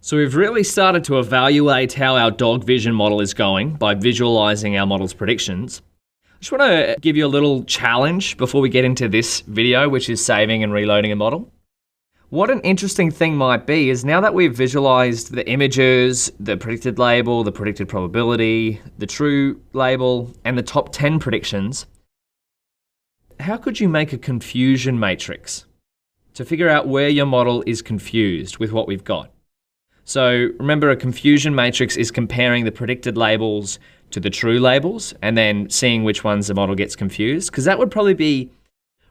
So we've really started to evaluate how our dog vision model is going by visualizing our model's predictions. I just want to give you a little challenge before we get into this video, which is saving and reloading a model. What an interesting thing might be is now that we've visualized the images, the predicted label, the predicted probability, the true label, and the top 10 predictions, how could you make a confusion matrix to figure out where your model is confused with what we've got? So remember, a confusion matrix is comparing the predicted labels to the true labels and then seeing which ones the model gets confused, because that would probably be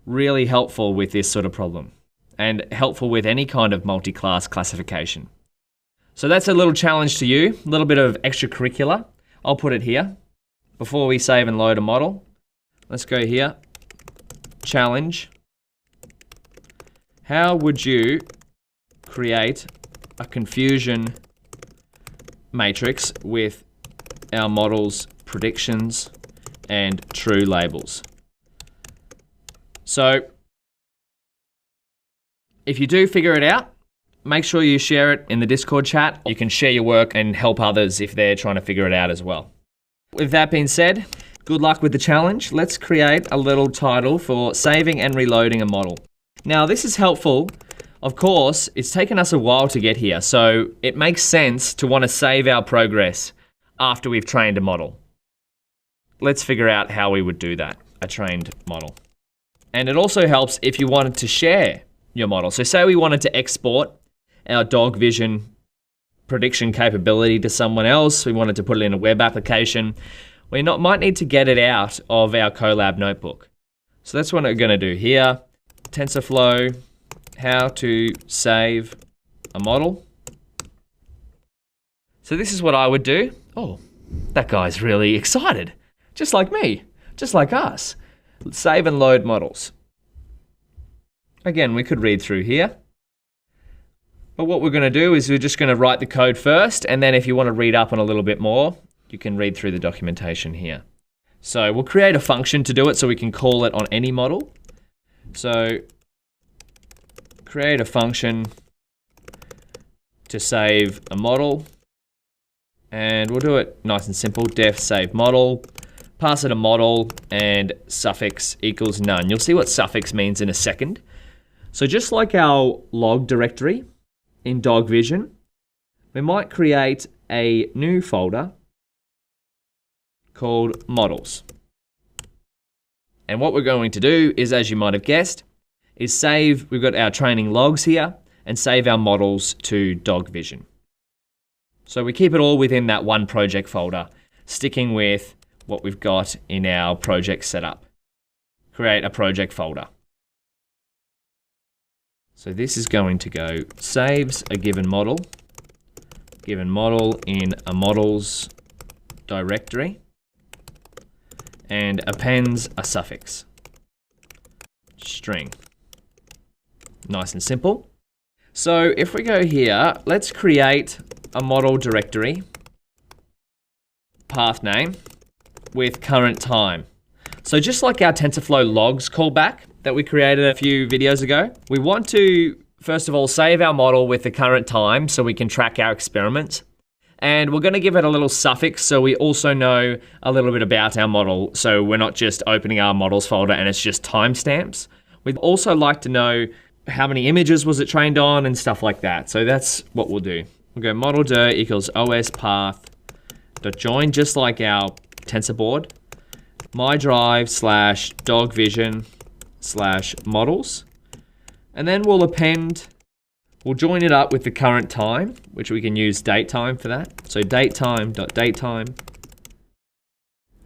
really helpful with this sort of problem and helpful with any kind of multi-class classification. So that's a little challenge to you, a little bit of extracurricular. I'll put it here. Before we save and load a model, let's go here. Challenge. How would you create a confusion matrix with our model's predictions and true labels? So if you do figure it out, make sure you share it in the Discord chat. You can share your work and help others if they're trying to figure it out as well. With that being said, good luck with the challenge. Let's create a little title for saving and reloading a model. Now this is helpful. Of course, it's taken us a while to get here, so it makes sense to want to save our progress after we've trained a model. Let's figure out how we would do that, a trained model. And it also helps if you wanted to share your model. So say we wanted to export our dog vision prediction capability to someone else, we wanted to put it in a web application, we might need to get it out of our Colab notebook. So that's what we're going to do here. TensorFlow, how to save a model. So this is what I would do. Oh, that guy's really excited. Just like me, just like us. Let's save and load models. Again, we could read through here. But what we're going to do is we're just going to write the code first, and then if you want to read up on a little bit more, you can read through the documentation here. So we'll create a function to do it so we can call it on any model. So create a function to save a model, and we'll do it nice and simple. Def save model, pass it a model, and suffix equals none. You'll see what suffix means in a second. So just like our log directory in Dog Vision, we might create a new folder called models. And what we're going to do is, as you might have guessed, is save, we've got our training logs here, and save our models to Dog Vision. So we keep it all within that one project folder, sticking with what we've got in our project setup. Create a project folder. So this is going to go saves a given model in a models directory, and appends a suffix, string. Nice and simple. So if we go here, let's create a model directory, path name, with current time. So just like our TensorFlow logs callback that we created a few videos ago, we want to, first of all, save our model with the current time so we can track our experiments. And we're going to give it a little suffix so we also know a little bit about our model, so we're not just opening our models folder and it's just timestamps. We'd also like to know how many images was it trained on and stuff like that. So that's what we'll do. We'll go model dir equals os path dot join, just like our TensorBoard, my drive slash dog vision slash models, and then we'll append, we'll join it up with the current time, which we can use datetime for that. So datetime dot datetime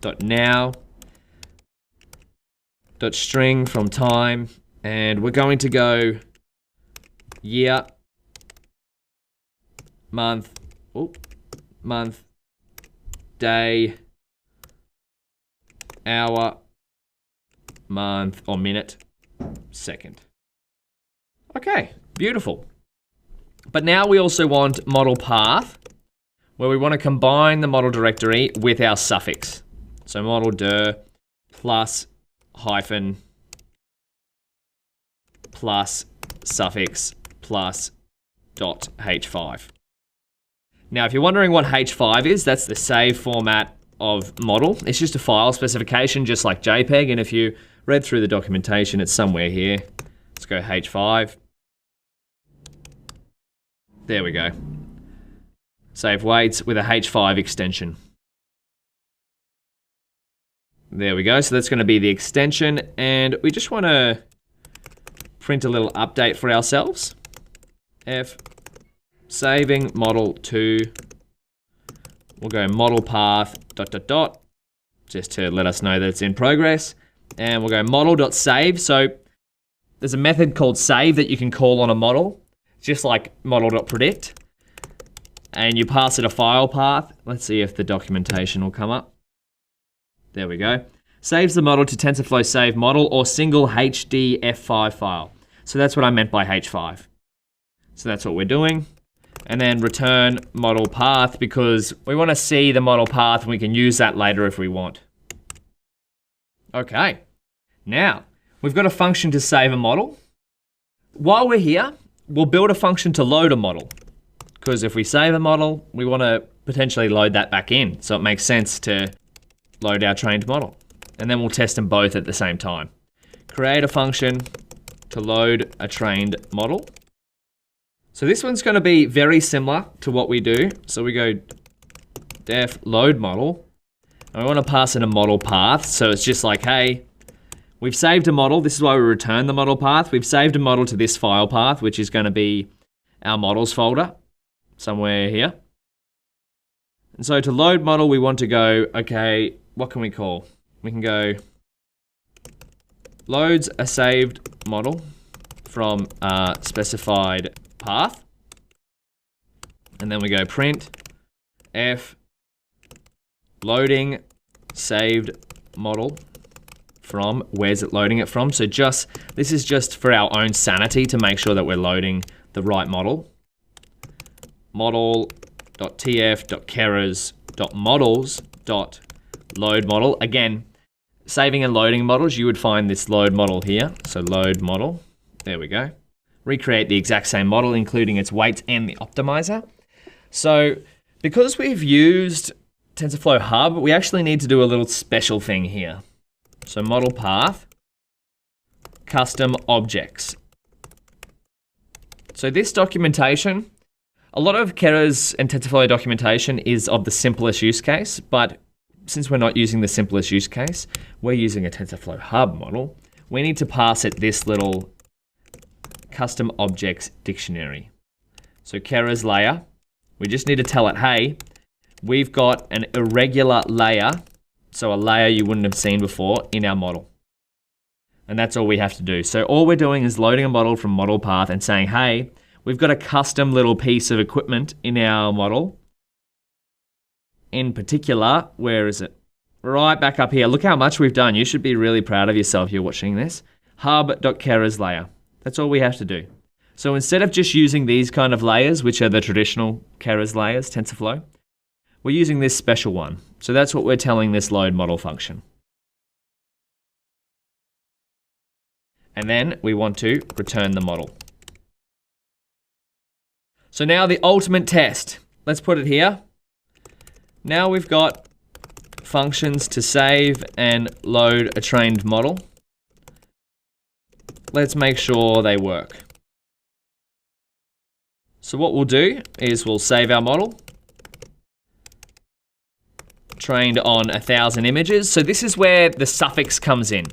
dot now dot string from time, and we're going to go year, month, day, hour, month, or minute, second. Okay, beautiful. But now we also want model path, where we want to combine the model directory with our suffix. So model dir plus hyphen plus suffix plus dot h5. Now, if you're wondering what H5 is, that's the save format of model. It's just a file specification, just like JPEG. And if you read through the documentation, it's somewhere here. Let's go H5. There we go. Save weights with a H5 extension. There we go. So that's going to be the extension. And we just want to print a little update for ourselves. F saving model to, we'll go model path ... just to let us know that it's in progress. And we'll go model.save. So there's a method called save that you can call on a model, just like model.predict. And you pass it a file path. Let's see if the documentation will come up. There we go. Saves the model to TensorFlow save model or single HDF5 file. So that's what I meant by H5. So that's what we're doing. And then return model path, because we want to see the model path and we can use that later if we want. Okay. Now, we've got a function to save a model. While we're here, we'll build a function to load a model. Because if we save a model, we want to potentially load that back in. So it makes sense to load our trained model. And then we'll test them both at the same time. Create a function to load a trained model. So this one's going to be very similar to what we do. So we go def load model. And we want to pass in a model path. So it's just like, hey, we've saved a model. This is why we return the model path. We've saved a model to this file path, which is going to be our models folder somewhere here. And so to load model, we want to go, okay, what can we call? We can go loads a saved model from a specified path. And then we go print f loading saved model from, where's it loading it from? So this is just for our own sanity to make sure that we're loading the right model. Model.tf.keras.models.load model. Again, saving and loading models, you would find this load model here. So load model, there we go. Recreate the exact same model, including its weights and the optimizer. So because we've used TensorFlow Hub, we actually need to do a little special thing here. So model path, custom objects. So this documentation, a lot of Keras and TensorFlow documentation is of the simplest use case, but since we're not using the simplest use case, we're using a TensorFlow Hub model. We need to pass it this little custom objects dictionary. So Keras layer, we just need to tell it, hey, we've got an irregular layer, so a layer you wouldn't have seen before in our model. And that's all we have to do. So all we're doing is loading a model from model path and saying, hey, we've got a custom little piece of equipment in our model. In particular, where is it? Right back up here. Look how much we've done. You should be really proud of yourself if you're watching this. Hub.keras layer. That's all we have to do. So instead of just using these kind of layers, which are the traditional Keras layers, TensorFlow, we're using this special one. So that's what we're telling this load model function. And then we want to return the model. So now the ultimate test. Let's put it here. Now we've got functions to save and load a trained model. Let's make sure they work. So what we'll do is we'll save our model. Trained on 1,000 images. So this is where the suffix comes in.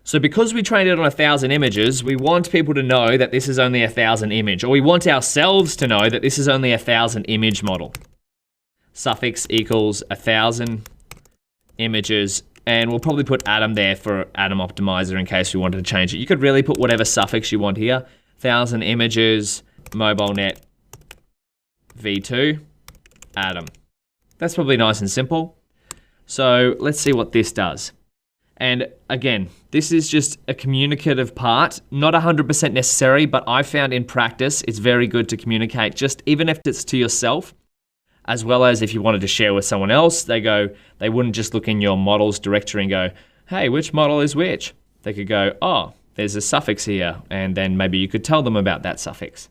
So because we trained it on 1,000 images, we want people to know that this is only 1,000 image, or we want ourselves to know that this is only 1,000 image model. Suffix equals 1,000 images, and we'll probably put Atom there for Atom Optimizer in case we wanted to change it. You could really put whatever suffix you want here. 1,000 images, MobileNet v2, Atom. That's probably nice and simple. So let's see what this does. And again, this is just a communicative part, not 100% necessary, but I found in practice, it's very good to communicate, just even if it's to yourself, as well as if you wanted to share with someone else, they wouldn't just look in your models directory and go, hey, which model is which? They could go, oh, there's a suffix here, and then maybe you could tell them about that suffix.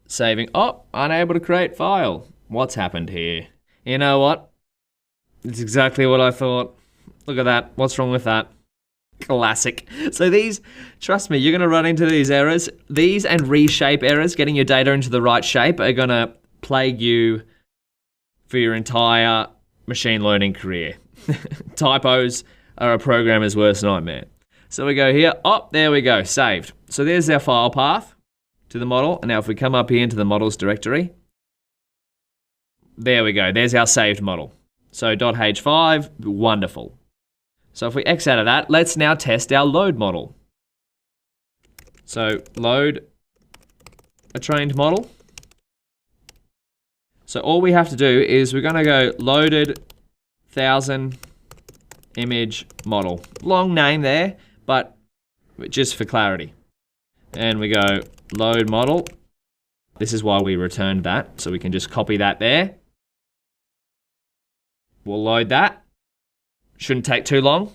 Saving. Oh, unable to create file. What's happened here? You know what? It's exactly what I thought. Look at that. What's wrong with that? Classic. So these, trust me, you're going to run into these errors. These and reshape errors, getting your data into the right shape, are going to plague you for your entire machine learning career. Typos are a programmer's worst nightmare. So we go here. Oh, there we go. Saved. So there's our file path to the model. And now if we come up here into the models directory, there we go. There's our saved model. So .h5, wonderful. So if we X out of that, let's now test our load model. So load a trained model. So all we have to do is we're going to go loaded 1000 image model. Long name there, but just for clarity. And we go load model. This is why we returned that. So we can just copy that there. We'll load that. Shouldn't take too long.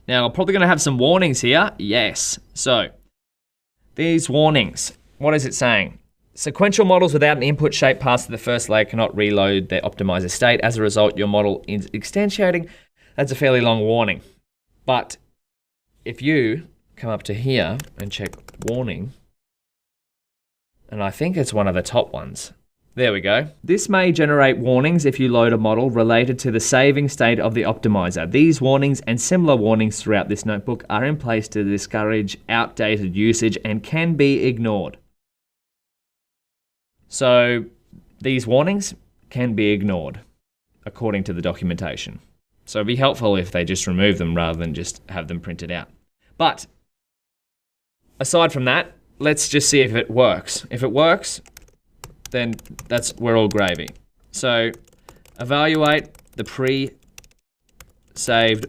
Now, I'm probably going to have some warnings here. Yes. So, these warnings, what is it saying? Sequential models without an input shape passed to the first layer cannot reload their optimizer state. As a result, your model is instantiating. That's a fairly long warning. But if you come up to here and check warning, and I think it's one of the top ones. There we go. This may generate warnings if you load a model related to the saving state of the optimizer. These warnings and similar warnings throughout this notebook are in place to discourage outdated usage and can be ignored. So these warnings can be ignored according to the documentation. So it'd be helpful if they just remove them rather than just have them printed out. But aside from that, let's just see if it works. If it works, then we're all gravy. So evaluate the pre-saved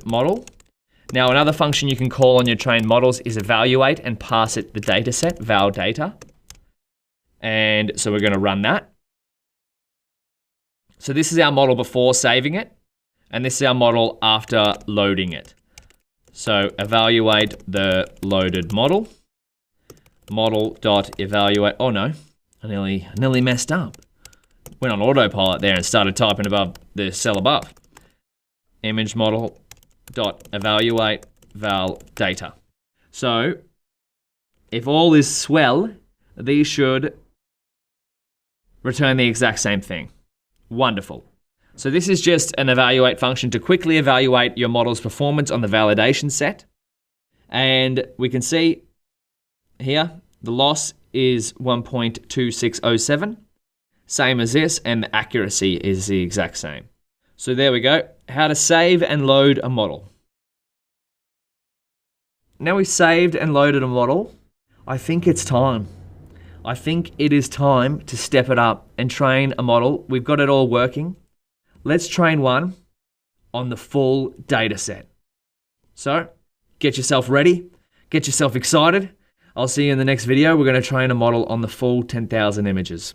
model. Now another function you can call on your trained models is evaluate and pass it the data set, val data. And so we're going to run that. So this is our model before saving it, and this is our model after loading it. So evaluate the loaded model. Model.evaluate. Oh no. I nearly messed up. Went on autopilot there and started typing above the cell above. Image model dot evaluate val data. So if all is swell, these should return the exact same thing. Wonderful. So this is just an evaluate function to quickly evaluate your model's performance on the validation set. And we can see here the loss is 1.2607, same as this, and the accuracy is the exact same. So there we go, how to save and load a model. Now we've saved and loaded a model, I think it's time. I think it is time to step it up and train a model. We've got it all working. Let's train one on the full data set. So get yourself ready, get yourself excited. I'll see you in the next video. We're going to train a model on the full 10,000 images.